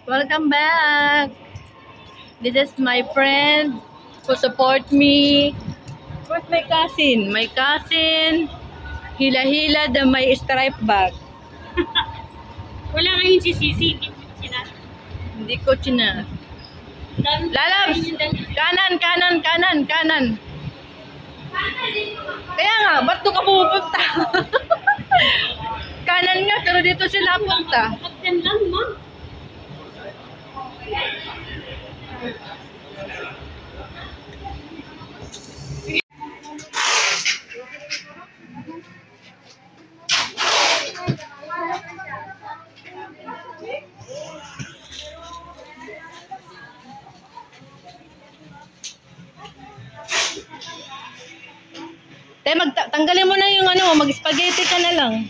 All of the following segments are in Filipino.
Welcome back. This is my friend who support me. Where's my cousin? My cousin, hila-hila the may stripe bag. Wala ngayon si Sisi. Hindi ko china. Lalabs! Kanan. Kaya nga, ba't doon ka pupunta? Kanan nga, pero dito sila punta. Kapten lang, ma. Tanggalin mo na yung ano, mag-spaghetti ka na lang.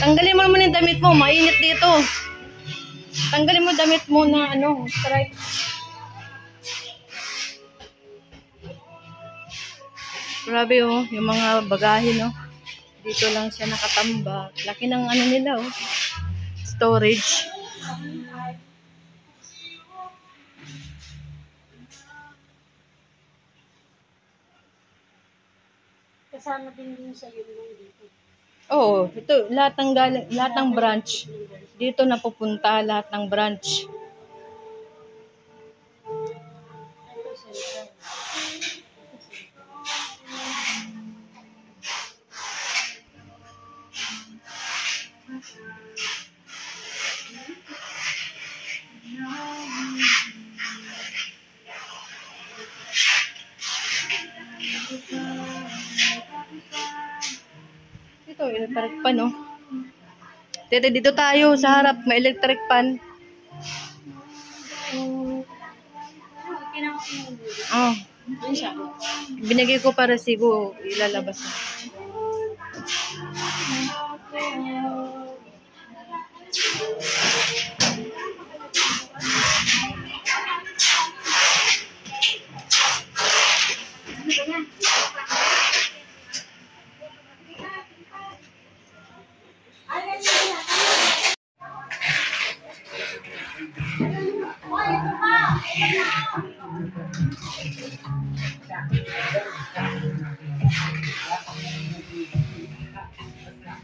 Tanggalin mo muna yung damit mo, mainit dito. Tanggalin mo damit mo na ano, strike. Grabe oh, yung mga bagahe no. Dito lang siya nakatambak. Laki ng ano nila oh. Storage. Kasama din sa yun lang dito. Oo, ito lahat ng branch. Dito napupunta lahat ng branch. Ito, electric pan, no? Dito tayo sa harap, may electric pan. Oh. Binigay ko para sigo ilalabas.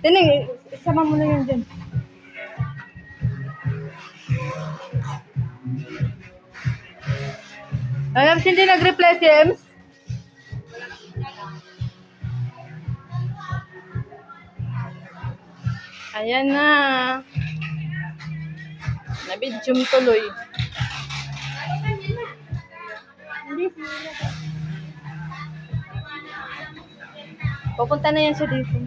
Tining, isama mo na yun dyan. Alam, hindi nag-reply si Ems. Ayan na. Nabidyum tuloy. Pupunta na yan siya dito.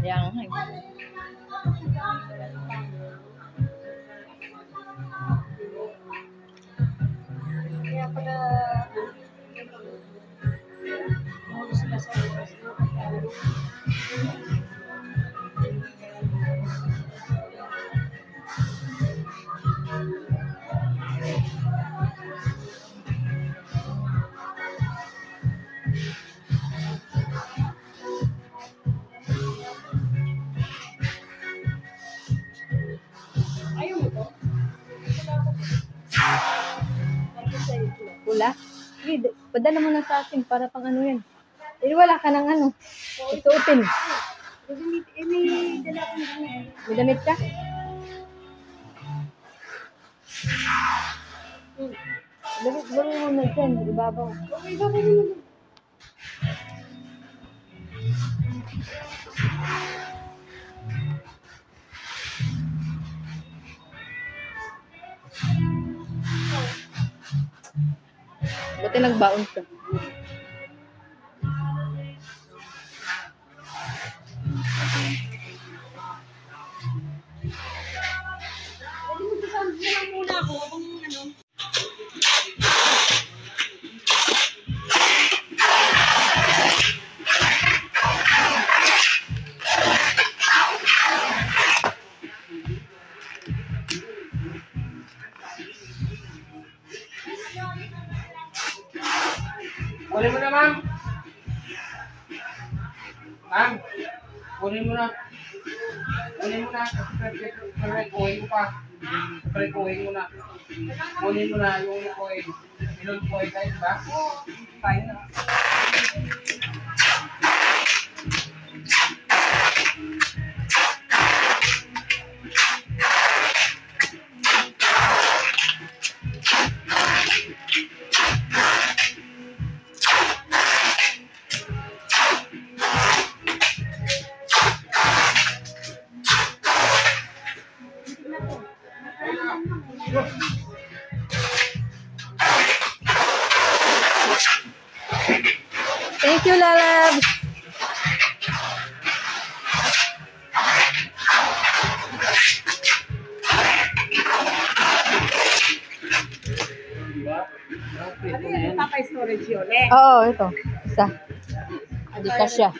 Ayan nga. Kaya pala sila sa ayaw mo to? Pula? Sige, padala mo na sa akin para pang ano yan. Eh, wala ka ng ano. Isuotin. May dala akong damit. May damit ka? Damit mo na dyan. Ibabaw. Okay, ibabaw mo naman. Buti nagbaon ka. Habang ano. Kunin mo na, ma'am. Ma'am, kunin mo na. Kunin mo na. Kunin mo pa. Kunin mo na. Kunin mo na yung coin. Ilang coin tayo, ba? Tayo na. Thank you, Lalab. Ano yan? Papa-storage yun eh. Oo, ito. Isa. Adi ka siya.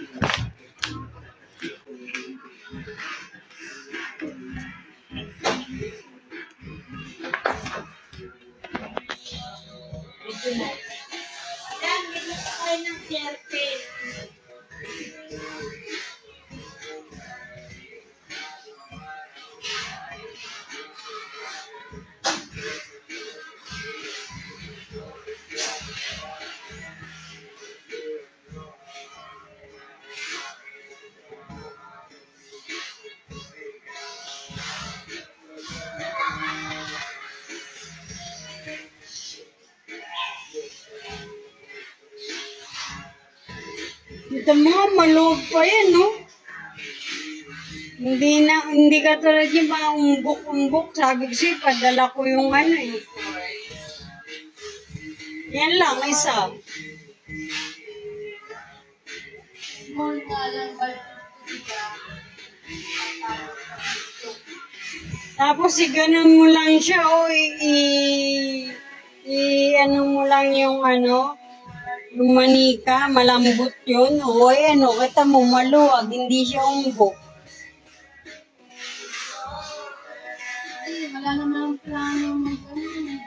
Ito mga maloob pa yan, no? Hindi ka tulad yung mga umbok-umbok. Sabi ko siya, padala ko yung ano eh. Yan lang, isa. Tapos ganun mo lang siya, o ano mo lang yung ano, yung manika, malambot yun. O ano, kita mo maluwag, hindi siya umbok. Wala naman ang plano mag-ano.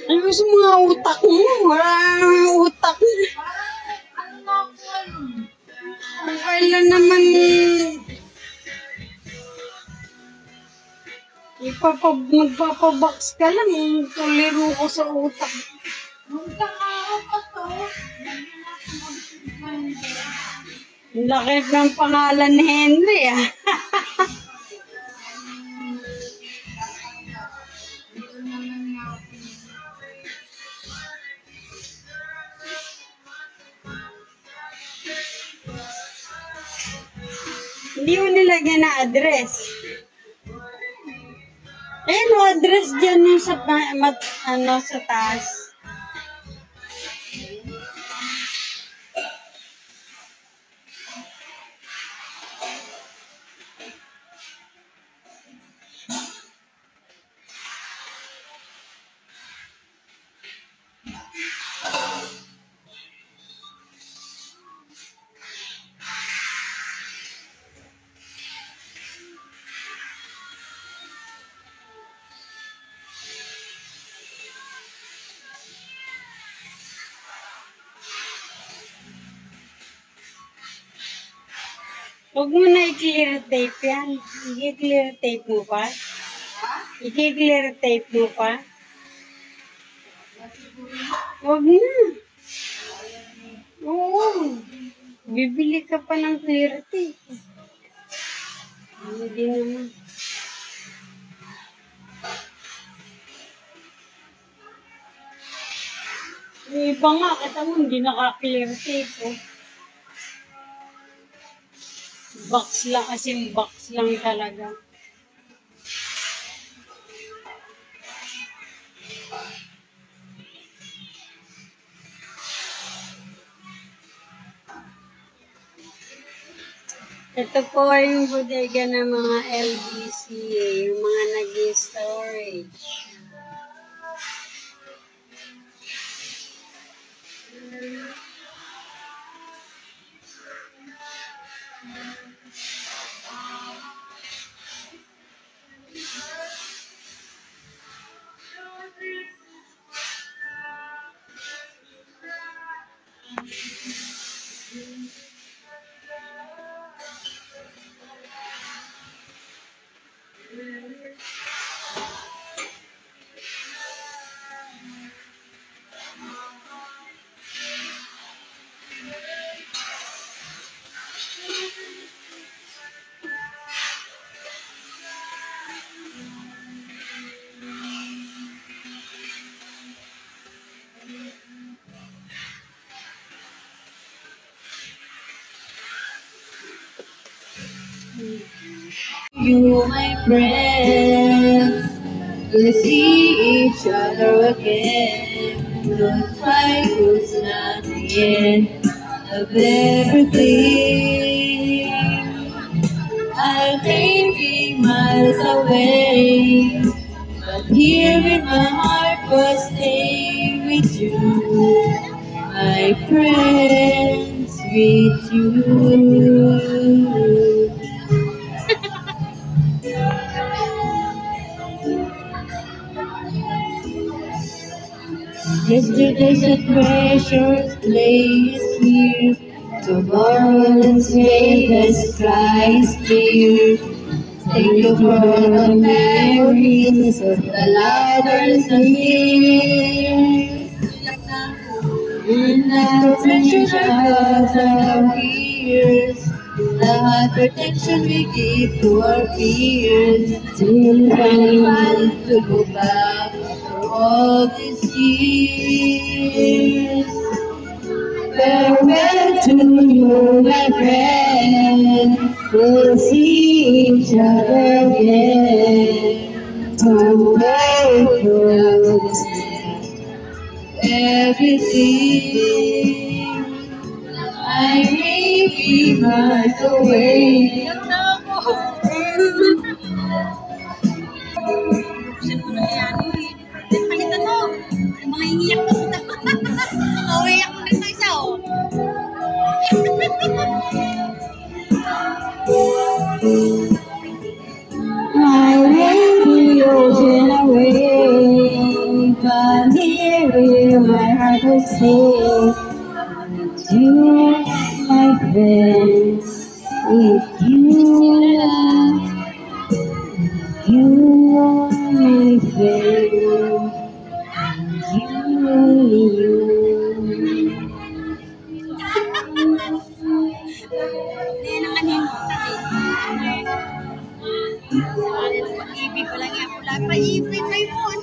Ano sa mga utak mo? Wala nang utak mo. Kung kailan naman magpapabox ka lang, tuliro ko sa utak. Ang laki ng pangalan ni Henry ah. Hindi mo nilagyan na address. No address dyan yung sa, sa taas. Huwag mo na i-clear tape yan. I-clear tape mo pa? I-clear tape mo pa? Huwag na. Oo. Bibili ka pa ng clear tape. Hindi naman. Yung iba nga, kita mo, hindi naka-clear tape. Oh. Box lang, kasing box lang talaga. Ito po yung bodega ng mga LBC, yung mga nag-storage. You, my friends, we'll see each other again. Goodbye was not the end of everything. I may be miles away, but here in my heart will stay with you, my friends, with you. Yesterday's precious place here. Tomorrow let's make the skies clear. Think of all the memories of the lovers and years. And the treasures of our years. The hard protection we give to our fears. Till finally to go back for all these years. Farewell to you, my friend. We'll see each other again. Away from everything. I may be miles away. Palitan mo! Mga iniyak ko. Uwiyak mo rin sa isa, oh. I ran the ocean away, but here in my heart will stay. You, my friend, with you, my friend, you. Hindi na kanimutan eh. Pag-ibig ko lang yan. Wala pa ibig pa yun.